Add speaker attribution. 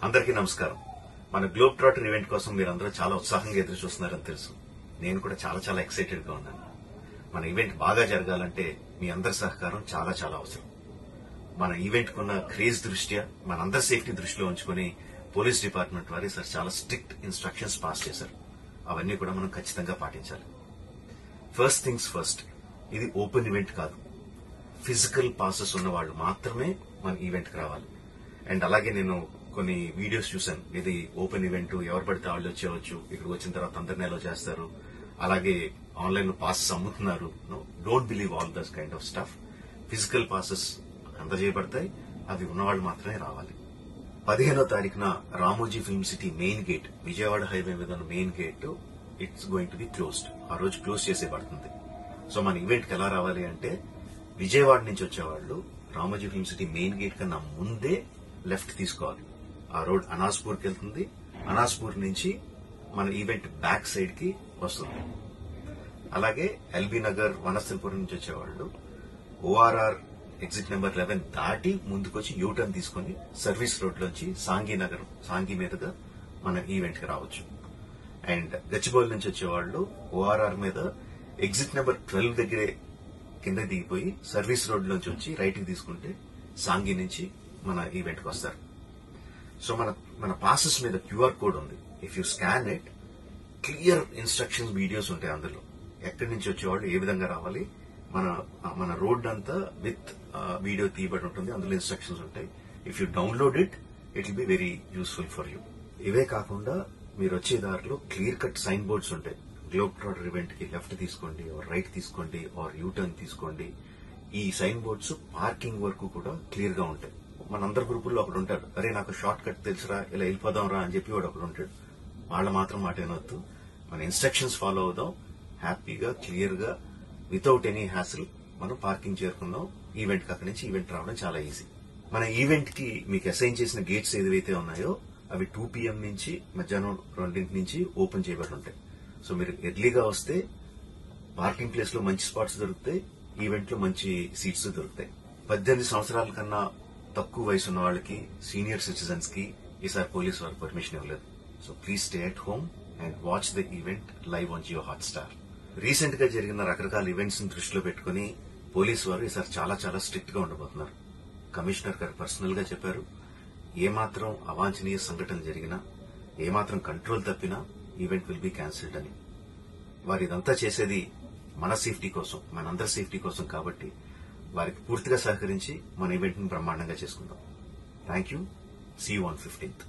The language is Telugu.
Speaker 1: అందరికీ నమస్కారం. మన గ్లోబ్ ట్రాటర్ ఈవెంట్ కోసం మీరందరూ చాలా ఉత్సాహంగా ఎదురు చూస్తున్నారని తెలుసు. నేను కూడా చాలా ఎక్సైటెడ్ గా ఉన్నాను. మన ఈవెంట్ బాగా జరగాలంటే మీ అందరి సహకారం చాలా అవసరం. మన ఈవెంట్ కున్న క్రేజ్ దృష్ట్యా మనందరి సేఫ్టీ దృష్టిలో ఉంచుకుని పోలీస్ డిపార్ట్మెంట్ వారు సార్ చాలా స్ట్రిక్ట్ ఇన్స్ట్రక్షన్స్ పాస్ చేశారు. అవన్నీ కూడా మనం ఖచ్చితంగా పాటించాలి. ఫస్ట్ థింగ్స్ ఫస్ట్, ఇది ఓపెన్ ఈవెంట్ కాదు. ఫిజికల్ పాసెస్ ఉన్న వాళ్ళు మాత్రమే మన ఈవెంట్ కి రావాలి. అండ్ అలాగే నేను కొన్ని వీడియోస్ చూశాను. ఇది ఓపెన్ ఈవెంట్, ఎవరు పడితే వాళ్ళు వచ్చేవచ్చు, ఇక్కడికి వచ్చిన తర్వాత అందరినీ అలో చేస్తారు, అలాగే ఆన్లైన్ పాసెస్ అమ్ముతున్నారు. Don't believe all this kind of stuff. Physical passes అందజేయబడతాయి, అవి ఉన్నవాళ్ళు మాత్రమే రావాలి. 15వ తారీఖున Ramoji film city main gate, Vijayawada highway మీద ఉన్న main gate it's going to be closed. ఆ రోజు క్లోజ్ చేసేయబడుతుంది. సో మన ఈవెంట్ కి ఎలా రావాలి అంటే, విజయవాడ నుంచి వచ్చేవాళ్లు Ramoji film city main gate కన్నా ముందే లెఫ్ట్ తీసుకోవాలి. ఆ రోడ్ అనాస్పూర్ కి వెళ్తుంది. అనాస్పూర్ నుంచి మన ఈవెంట్ బ్యాక్ సైడ్ కి వస్తుంది. అలాగే ఎల్బీ నగర్, వనస్థలపురం నుంచి వచ్చేవాళ్లు ఓఆర్ఆర్ ఎగ్జిట్ నెంబర్ 11 దాటి ముందుకొచ్చి యూటర్న్ తీసుకుని సర్వీస్ రోడ్ లోంచి సాంగి మీదుగా మన ఈవెంట్ కి రావచ్చు. అండ్ గచ్చిబౌలి నుంచి వచ్చేవాళ్లు ఓఆర్ఆర్ మీద ఎగ్జిట్ నెంబర్ 12 దగ్గరే కింద దిగిపోయి సర్వీస్ రోడ్ లోంచి వచ్చి రైట్ కి తీసుకుంటే సాంగి నుంచి మన ఈవెంట్ కి వస్తారు. సో మన పాసెస్ మీద క్యూఆర్ కోడ్ ఉంది. If you scan it, clear instructions videos ఉంటాయి అందులో. ఎక్కడి నుంచి వచ్చేవాళ్ళు ఏ విధంగా రావాలి, మన రోడ్ అంతా విత్ వీడియో తీయబడి ఉంటుంది. అందులో ఇన్స్ట్రక్షన్స్ ఉంటాయి. If you download it will be very useful for you. ఇవే కాకుండా మీరు వచ్చే దారిలో క్లియర్ కట్ సైన్ బోర్డ్స్ ఉంటాయి. గ్లోబ్ ట్రాటర్ ఈవెంట్ కి లెఫ్ట్ తీసుకోండి, ఆర్ రైట్ తీసుకోండి, ఆర్ యూటర్న్ తీసుకోండి. ఈ సైన్ బోర్డ్స్ పార్కింగ్ వరకు కూడా క్లియర్ గా ఉంటాయి. మనందరి గ్రూపుల్లో ఒకడు ఉంటాడు, అరే నాకు షార్ట్ కట్ తెలుసురా, ఇలా వెళ్ళిపోదాం రా అని చెప్పి వాడు ఒకడు ఉంటాడు. వాళ్ళ మాత్రం మాట ఏనొద్దు. మన ఇన్స్ట్రక్షన్స్ ఫాలో అవుదాం. హ్యాపీగా, క్లియర్ గా, వితౌట్ ఎనీ హ్యాసిల్ మనం పార్కింగ్ చేరుకుందాం. ఈవెంట్ కి అక్కడి నుంచి ఈవెంట్ రావడం చాలా ఈజీ. మన ఈవెంట్ కి మీకు అసైన్ చేసిన గేట్స్ ఏదైతే ఉన్నాయో అవి 2 PM నుంచి మధ్యాహ్నం 2 నుంచి ఓపెన్ చేయబడి ఉంటాయి. సో మీరు ఎర్లీగా వస్తే పార్కింగ్ ప్లేస్ లో మంచి స్పాట్స్ దొరుకుతాయి, ఈవెంట్ లో మంచి సీట్స్ దొరుకుతాయి. 18 సంవత్సరాల కన్నా తక్కువ వయసు ఉన్న వాళ్ళకి, సీనియర్ సిటిజన్స్ కి ఈసారి పోలీసు వారు పర్మిషన్ ఇవ్వలేదు. So please stay at home and watch the event live on Jio Hotstar. Recent గా జరిగిన రకరకాల ఈవెంట్స్ ని దృష్టిలో పెట్టుకుని పోలీసు వారు ఈసారి చాలా స్ట్రిక్ట్ గా ఉండబోతున్నారు. కమిషనర్ గారు పర్సనల్ గా చెప్పారు, ఏమాత్రం అవాంఛనీయ సంఘటన జరిగినా, ఏమాత్రం కంట్రోల్ తప్పినా ఈవెంట్ విల్ బి క్యాన్సిల్డ్ అని. వారు ఇదంతా చేసేది మన సేఫ్టీ కోసం, మనందరి సేఫ్టీ కోసం. కాబట్టి వారికి పూర్తిగా సహకరించి మన ఈవెంట్ ని బ్రహ్మాండంగా చేసుకుందాం. Thank you. See you on 15th.